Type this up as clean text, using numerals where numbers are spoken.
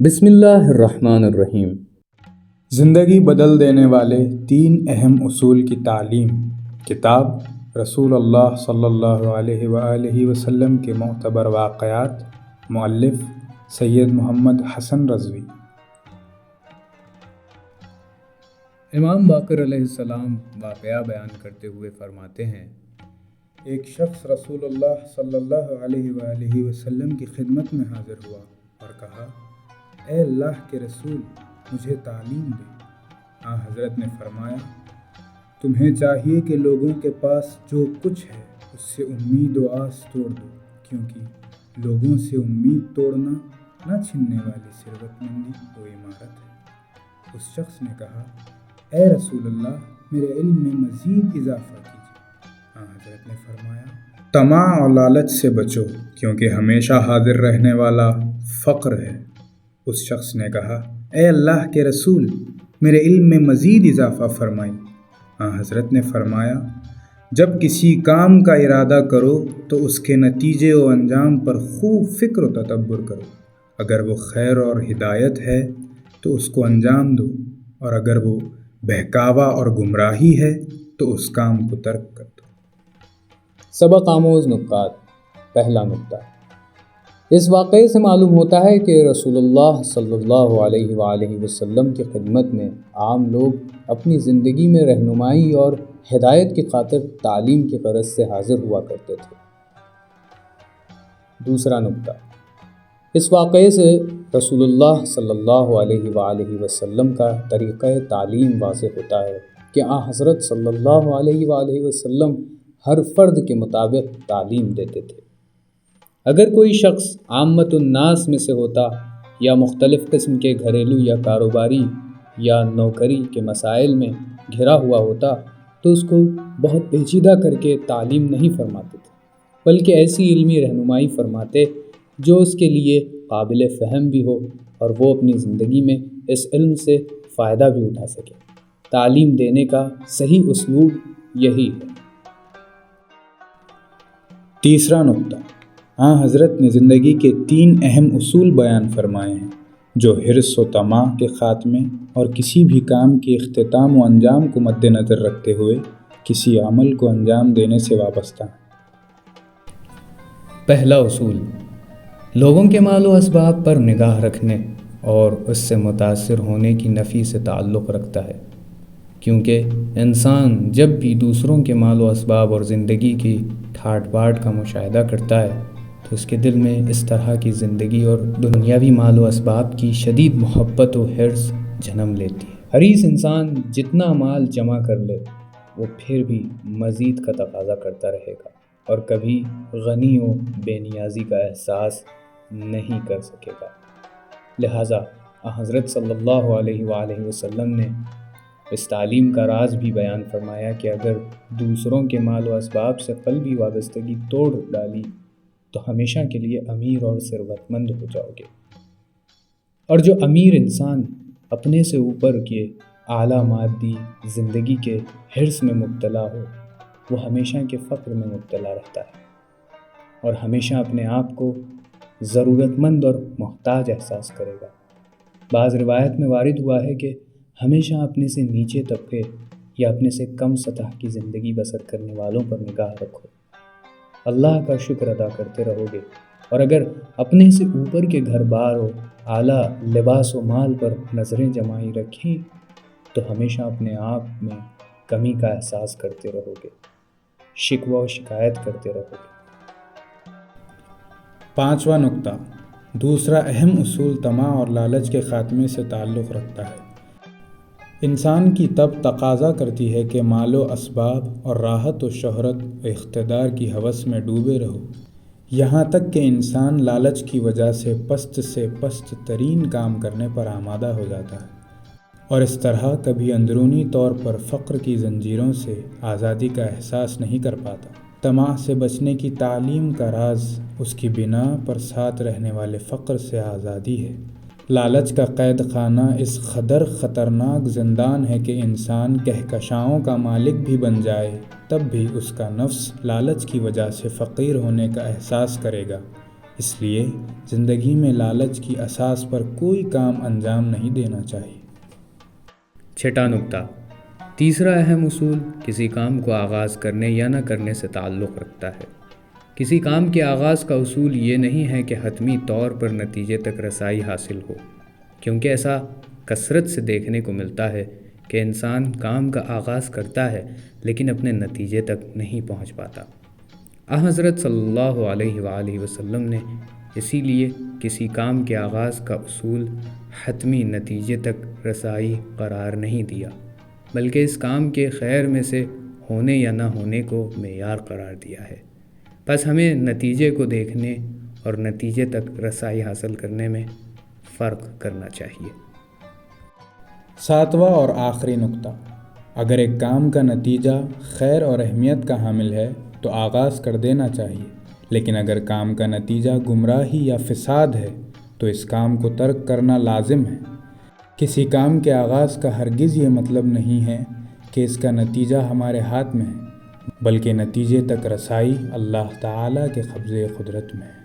بسم اللہ الرحمن الرحیم۔ زندگی بدل دینے والے 3 اہم اصول کی تعلیم۔ کتاب رسول اللہ صلی اللہ علیہ وآلہ وسلم کے معتبر واقعات۔ مؤلف سید محمد حسن رضوی۔ امام باقر علیہ السلام واقعہ بیان کرتے ہوئے فرماتے ہیں، ایک شخص رسول اللہ صلی اللہ علیہ وآلہ وسلم کی خدمت میں حاضر ہوا اور کہا، اے اللہ کے رسول، مجھے تعلیم دے۔ حضرت نے فرمایا، تمہیں چاہیے کہ لوگوں کے پاس جو کچھ ہے اس سے امید و آس توڑ دو، کیونکہ لوگوں سے امید توڑنا نہ چھننے والی ثروت مندی و عمارت ہے۔ اس شخص نے کہا، اے رسول اللہ، میرے علم میں مزید اضافہ کیجیے۔ حضرت نے فرمایا، طمع اور لالچ سے بچو، کیونکہ ہمیشہ حاضر رہنے والا فقر ہے۔ اس شخص نے کہا، اے اللہ کے رسول، میرے علم میں مزید اضافہ فرمائیں۔ حضرت نے فرمایا، جب کسی کام کا ارادہ کرو تو اس کے نتیجے و انجام پر خوب فکر و تدبر کرو۔ اگر وہ خیر اور ہدایت ہے تو اس کو انجام دو، اور اگر وہ بہکاوا اور گمراہی ہے تو اس کام کو ترک کر دو۔ سبق آموز نکات۔ پہلا نکتہ، اس واقعے سے معلوم ہوتا ہے کہ رسول اللہ صلی اللہ علیہ وآلہ وسلم کی خدمت میں عام لوگ اپنی زندگی میں رہنمائی اور ہدایت کی خاطر تعلیم کی غرض سے حاضر ہوا کرتے تھے۔ دوسرا نکتہ، اس واقعے سے رسول اللہ صلی اللہ علیہ وآلہ وسلم کا طریقہ تعلیم واضح ہوتا ہے کہ حضرت صلی اللہ علیہ وآلہ وسلم ہر فرد کے مطابق تعلیم دیتے تھے۔ اگر کوئی شخص عامت الناس میں سے ہوتا یا مختلف قسم کے گھریلو یا کاروباری یا نوکری کے مسائل میں گھرا ہوا ہوتا تو اس کو بہت پیچیدہ کر کے تعلیم نہیں فرماتے تھے، بلکہ ایسی علمی رہنمائی فرماتے جو اس کے لیے قابل فہم بھی ہو اور وہ اپنی زندگی میں اس علم سے فائدہ بھی اٹھا سکے۔ تعلیم دینے کا صحیح اسلوب یہی ہے۔ تیسرا نکتہ، حضرت نے زندگی کے 3 اہم اصول بیان فرمائے ہیں جو حرص و طمع کے خاتمے اور کسی بھی کام کے اختتام و انجام کو مد نظر رکھتے ہوئے کسی عمل کو انجام دینے سے وابستہ ہیں۔ پہلا اصول، لوگوں کے مال و اسباب پر نگاہ رکھنے اور اس سے متاثر ہونے کی نفی سے تعلق رکھتا ہے، کیونکہ انسان جب بھی دوسروں کے مال و اسباب اور زندگی کی ٹھاٹ باٹ کا مشاہدہ کرتا ہے تو اس کے دل میں اس طرح کی زندگی اور دنیاوی مال و اسباب کی شدید محبت و حرص جنم لیتی ہے۔ حریص انسان جتنا مال جمع کر لے وہ پھر بھی مزید کا تقاضا کرتا رہے گا اور کبھی غنی و بے نیازی کا احساس نہیں کر سکے گا۔ لہٰذا حضرت صلی اللہ علیہ وآلہ وسلم نے اس تعلیم کا راز بھی بیان فرمایا کہ اگر دوسروں کے مال و اسباب سے قلبی وابستگی توڑ ڈالی تو ہمیشہ کے لیے امیر اور ثروت مند ہو جاؤ گے، اور جو امیر انسان اپنے سے اوپر کے اعلیٰ مادی زندگی کے حرص میں مبتلا ہو وہ ہمیشہ کے فقر میں مبتلا رہتا ہے اور ہمیشہ اپنے آپ کو ضرورت مند اور محتاج احساس کرے گا۔ بعض روایت میں وارد ہوا ہے کہ ہمیشہ اپنے سے نیچے طبقے یا اپنے سے کم سطح کی زندگی بسر کرنے والوں پر نگاہ رکھو، اللہ کا شکر ادا کرتے رہو گے، اور اگر اپنے سے اوپر کے گھر بار و اعلیٰ لباس و مال پر نظریں جمائی رکھیں تو ہمیشہ اپنے آپ میں کمی کا احساس کرتے رہو گے، شکوہ و شکایت کرتے رہو گے۔ پانچواں نکتہ، دوسرا اہم اصول طمع اور لالچ کے خاتمے سے تعلق رکھتا ہے۔ انسان کی طبع تقاضا کرتی ہے کہ مال و اسباب اور راحت و شہرت و اقتدار کی ہوس میں ڈوبے رہو، یہاں تک کہ انسان لالچ کی وجہ سے پست ترین کام کرنے پر آمادہ ہو جاتا ہے اور اس طرح کبھی اندرونی طور پر فقر کی زنجیروں سے آزادی کا احساس نہیں کر پاتا۔ طمع سے بچنے کی تعلیم کا راز اس کی بنا پر ساتھ رہنے والے فقر سے آزادی ہے۔ لالچ کا قید خانہ اس قدر خطرناک زندان ہے کہ انسان کہکشاؤں کا مالک بھی بن جائے تب بھی اس کا نفس لالچ کی وجہ سے فقیر ہونے کا احساس کرے گا اس لیے زندگی میں لالچ کی اساس پر کوئی کام انجام نہیں دینا چاہیے۔ چھٹا نکتہ، تیسرا اہم اصول کسی کام کو آغاز کرنے یا نہ کرنے سے تعلق رکھتا ہے۔ کسی کام کے آغاز کا اصول یہ نہیں ہے کہ حتمی طور پر نتیجے تک رسائی حاصل ہو، کیونکہ ایسا کثرت سے دیکھنے کو ملتا ہے کہ انسان کام کا آغاز کرتا ہے لیکن اپنے نتیجے تک نہیں پہنچ پاتا۔ حضرت صلی اللہ علیہ وآلہ وسلم نے اسی لیے کسی کام کے آغاز کا اصول حتمی نتیجے تک رسائی قرار نہیں دیا، بلکہ اس کام کے خیر میں سے ہونے یا نہ ہونے کو معیار قرار دیا ہے۔ بس ہمیں نتیجے کو دیکھنے اور نتیجے تک رسائی حاصل کرنے میں فرق کرنا چاہیے۔ ساتواں اور آخری نکتہ، اگر ایک کام کا نتیجہ خیر اور اہمیت کا حامل ہے تو آغاز کر دینا چاہیے، لیکن اگر کام کا نتیجہ گمراہی یا فساد ہے تو اس کام کو ترک کرنا لازم ہے۔ کسی کام کے آغاز کا ہرگز یہ مطلب نہیں ہے کہ اس کا نتیجہ ہمارے ہاتھ میں ہے، بلکہ نتیجے تک رسائی اللہ تعالیٰ کے قبضے قدرت میں ہے۔